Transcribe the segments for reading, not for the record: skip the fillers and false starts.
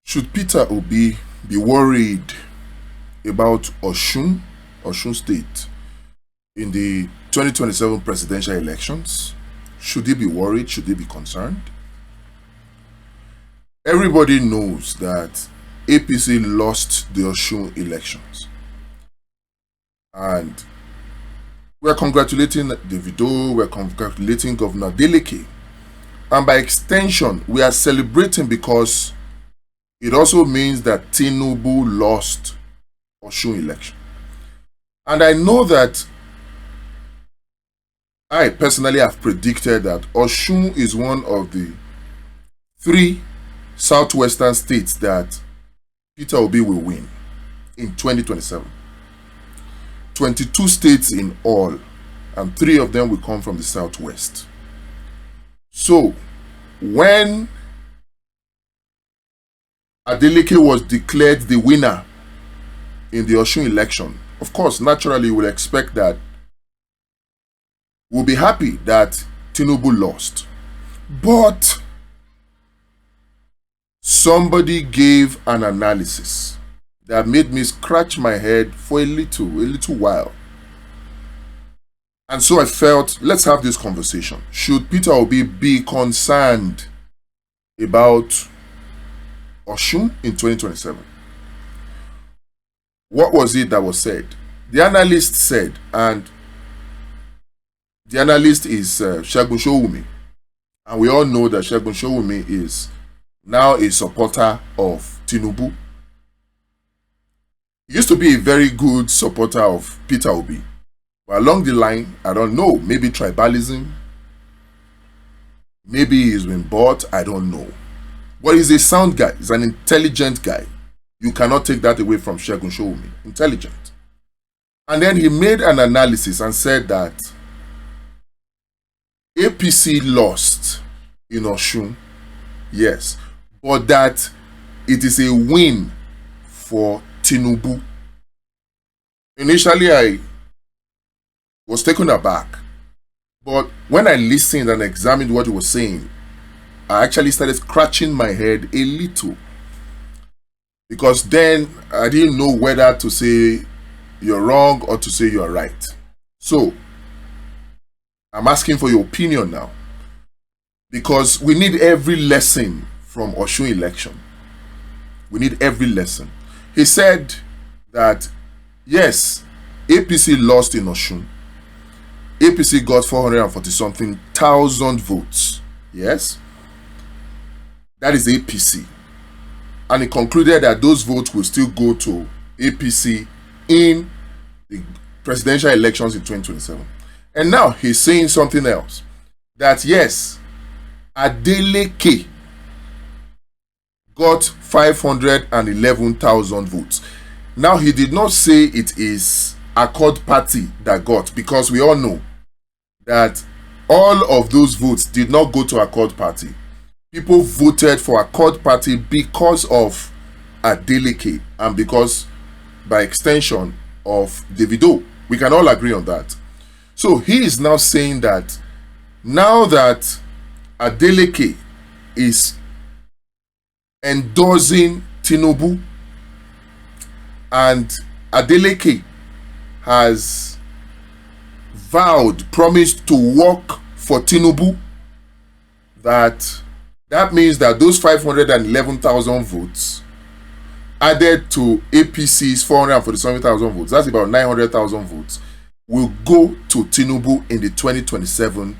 Should Peter Obi be worried about Osun State in the 2027 presidential elections? Should he be worried? Should he be concerned? Everybody knows that APC lost the Osun elections. And we're congratulating Davido, we're congratulating Governor Adeleke. And by extension, we are celebrating because it also means that Tinubu lost Osun election. And I know that I personally have predicted that Osun is one of the 3 southwestern states that Peter Obi will win in 2027. 22 states in all, and 3 of them will come from the southwest. So, when Adeleke was declared the winner in the Osun election, of course, naturally, we'll expect that we'll be happy that Tinubu lost. But somebody gave an analysis that made me scratch my head for a little while. And so I felt, let's have this conversation. Should Peter Obi be concerned about Osun in 2027? What was it that was said? The analyst said, and the analyst is Segun Sowunmi. And we all know that Segun Sowunmi is now a supporter of Tinubu. He used to be a very good supporter of Peter Obi. But along the line, I don't know, maybe tribalism, maybe he's been bought, I don't know. But he's a sound guy, he's an intelligent guy. You cannot take that away from Segun Sowunmi. Intelligent. And then he made an analysis and said that APC lost in Osun, yes, but that it is a win for Tinubu. Initially, I was taken aback, but when I listened and examined what he was saying, I actually started scratching my head a little, because then I didn't know whether to say you're wrong or to say you're right. So I'm asking for your opinion now, because we need every lesson from Osun election. We need every lesson. He said that yes, APC lost in Osun. APC got 440-something thousand votes. Yes, that is APC. And he concluded that those votes will still go to APC in the presidential elections in 2027. And now he's saying something else. That yes, Adeleke got 511,000 votes. Now he did not say it is Accord Party that got, because we all know that all of those votes did not go to Accord Party. People voted for Accord Party because of Adeleke and because, by extension, of Davido. We can all agree on that. So he is now saying that now that Adeleke is endorsing Tinubu and Adeleke has promised to work for Tinubu, that means that those 511,000 votes added to APC's 447,000 votes, that's about 900,000 votes, will go to Tinubu in the 2027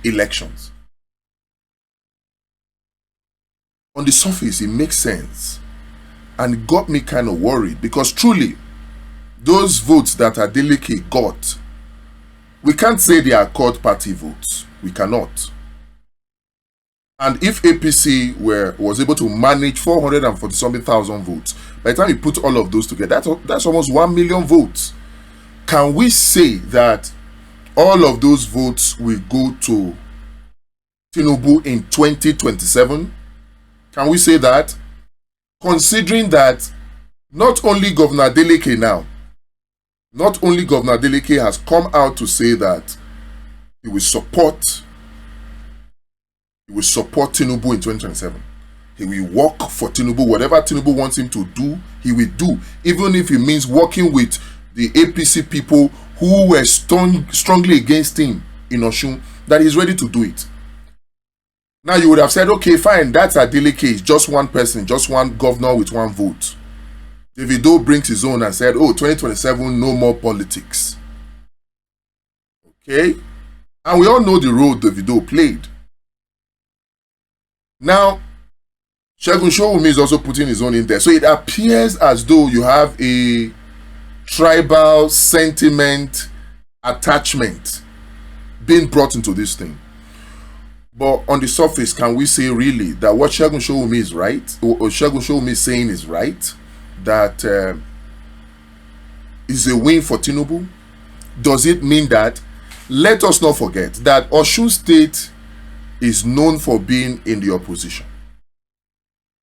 elections. On the surface, it makes sense. And it got me kind of worried, because truly, those votes that Adeleke got, we can't say they are Accord Party votes. We cannot. And if APC was able to manage 440-something thousand votes, by the time you put all of those together, that's almost 1 million votes. Can we say that all of those votes will go to Tinubu in 2027? Can we say that? Considering that not only Governor Adeleke has come out to say that he will support Tinubu in 2027. He will work for Tinubu. Whatever Tinubu wants him to do, he will do. Even if it means working with the APC people who were strongly against him in Osun, that he's ready to do it. Now you would have said, okay, fine, that's Adeleke, it's just one person, just one governor with one vote. Davido brings his own and said, oh, 2027, no more politics. Okay? And we all know the role Davido played. Now, Segun Showunmi is also putting his own in there. So it appears as though you have a tribal sentiment attachment being brought into this thing. But on the surface, can we say really that what Segun Showunmi is right, or Segun Showunmi is saying is right, that is a win for Tinubu? Does it mean that? Let us not forget that Osun State is known for being in the opposition.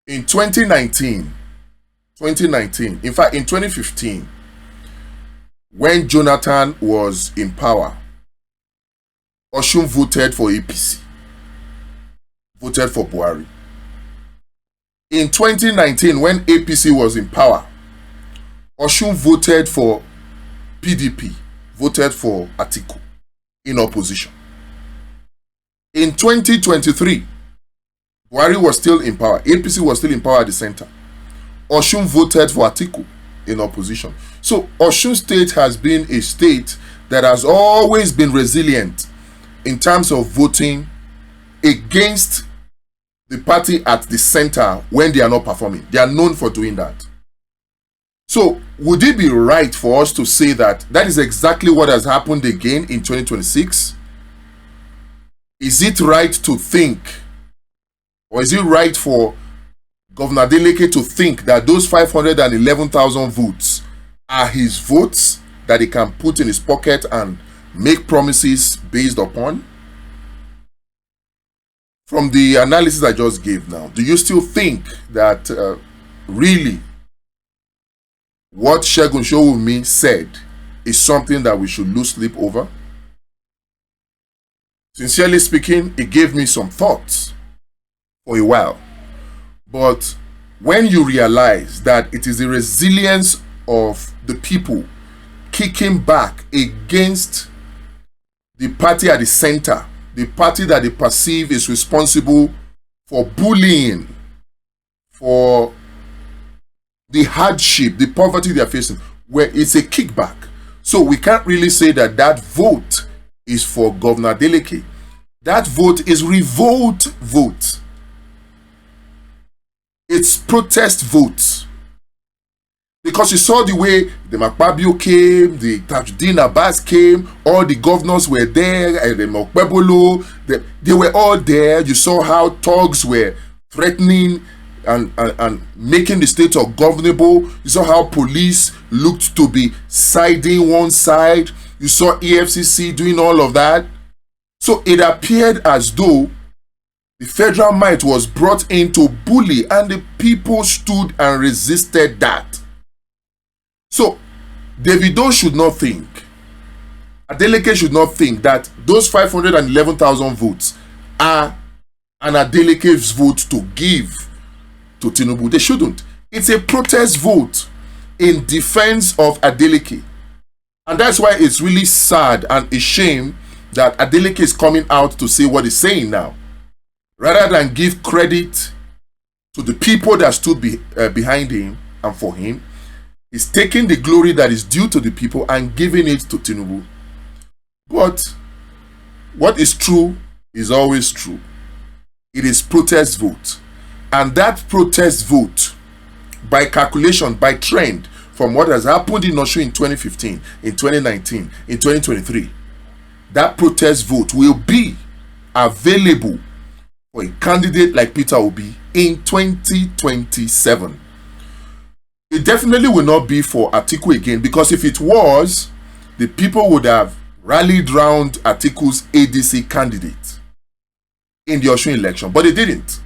In 2019, in fact in 2015, when Jonathan was in power, Osun voted for APC, voted for Buhari. In 2019, when APC was in power, Osun voted for PDP, voted for Atiku in opposition. In 2023, Buhari was still in power. APC was still in power at the center. Osun voted for Atiku in opposition. So Osun State has been a state that has always been resilient in terms of voting against the party at the center when they are not performing. They are known for doing that. So would it be right for us to say that that is exactly what has happened again in 2026? Is it right to think, or is it right for Governor Adeleke to think that those 511,000 votes are his votes that he can put in his pocket and make promises based upon? From the analysis I just gave now, do you still think that really what Segun Showunmi said is something that we should lose sleep over? Sincerely speaking, it gave me some thoughts for a while. But when you realize that it is the resilience of the people kicking back against the party at the center, the party that they perceive is responsible for bullying, for the hardship, the poverty they are facing, where it's a kickback. So we can't really say that that vote is for Governor Adeleke. That vote is revolt vote. It's protest vote. Because you saw the way the Makpabio came, the Tajudeen Abbas came, all the governors were there, the Mokpebolo, they were all there. You saw how thugs were threatening and making the state ungovernable. You saw how police looked to be siding one side. You saw EFCC doing all of that. So it appeared as though the federal might was brought in to bully, and the people stood and resisted that. So Davido should not think, Adeleke should not think that those 511,000 votes are an Adeleke's vote to give to Tinubu. They shouldn't. It's a protest vote in defense of Adeleke. And that's why it's really sad and a shame that Adeleke is coming out to say what he's saying now, rather than give credit to the people that stood behind him and for him. He's taking the glory that is due to the people and giving it to Tinubu. But what is true is always true. It is protest vote. And that protest vote, by calculation, by trend, from what has happened in Osun in 2015, in 2019, in 2023, that protest vote will be available for a candidate like Peter Obi in 2027. It definitely will not be for Atiku again, because if it was, the people would have rallied round Atiku's ADC candidate in the Osun election, but they didn't.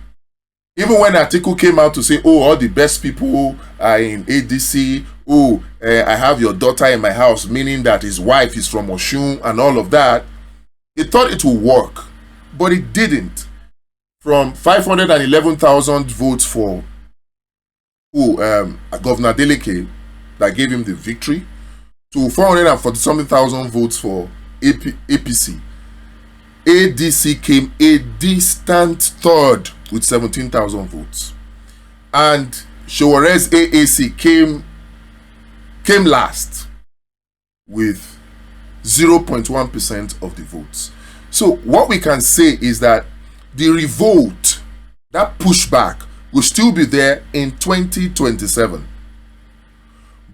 Even when Atiku came out to say, oh, all the best people are in ADC, oh, I have your daughter in my house, meaning that his wife is from Osun and all of that, they thought it would work, but it didn't. from 511,000 votes for Governor Adeleke that gave him the victory to 440 something thousand votes for APC. ADC came a distant third with 17,000 votes, and Showore's AAC came last with 0.1% of the votes. So what we can say is that the revolt, that pushback, will still be there in 2027,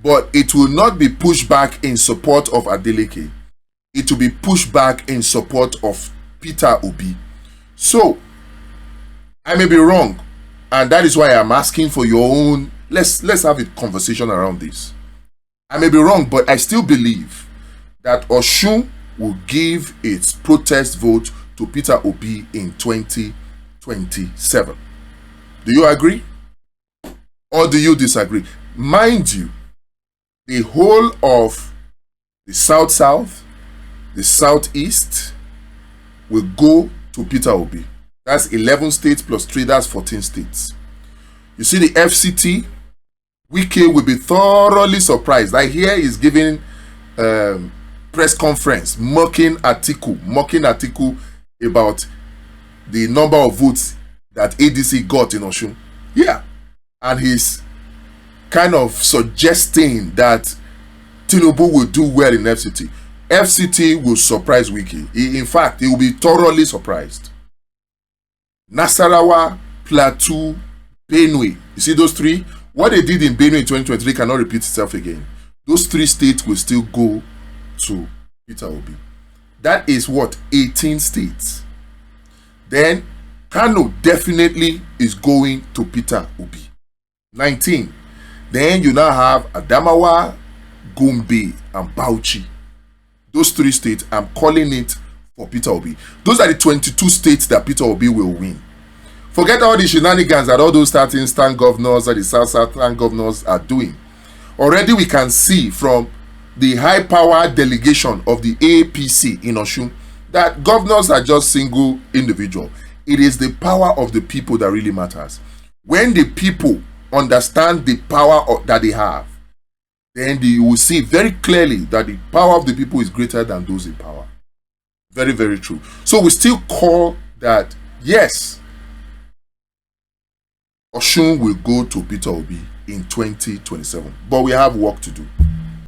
but it will not be pushed back in support of Adeleke. It will be pushed back in support of Peter Obi. So I may be wrong, and that is why I'm asking for your own. Let's have a conversation around this. I may be wrong, but I still believe that Osun will give its protest vote to Peter Obi in 2027. Do you agree? Or do you disagree? Mind you, the whole of the South, the Southeast will go to Peter Obi. That's 11 states plus 3, that's 14 states. You see the FCT, Wike will be thoroughly surprised. I hear he's giving press conference, mocking Atiku about the number of votes that ADC got in Osun. Yeah. And he's kind of suggesting that Tinubu will do well in FCT. FCT will surprise Wike. In fact, he will be thoroughly surprised. Nasarawa, Plateau, Benue. You see those three? What they did in Benue in 2023 cannot repeat itself again. Those 3 states will still go to Peter Obi. That is what? 18 states. Then Kano definitely is going to Peter Obi. 19. Then you now have Adamawa, Gombe, and Bauchi. Those 3 states, I'm calling it for Peter Obi. Those are the 22 states that Peter Obi will win. Forget all the shenanigans that all those stand governors or the Southern governors are doing. Already we can see from the high-power delegation of the APC in Osun that governors are just single individual. It is the power of the people that really matters. When the people understand the power that they have, then you will see very clearly that the power of the people is greater than those in power. Very, very true. So we still call that, yes, Osun will go to Peter Obi in 2027. But we have work to do.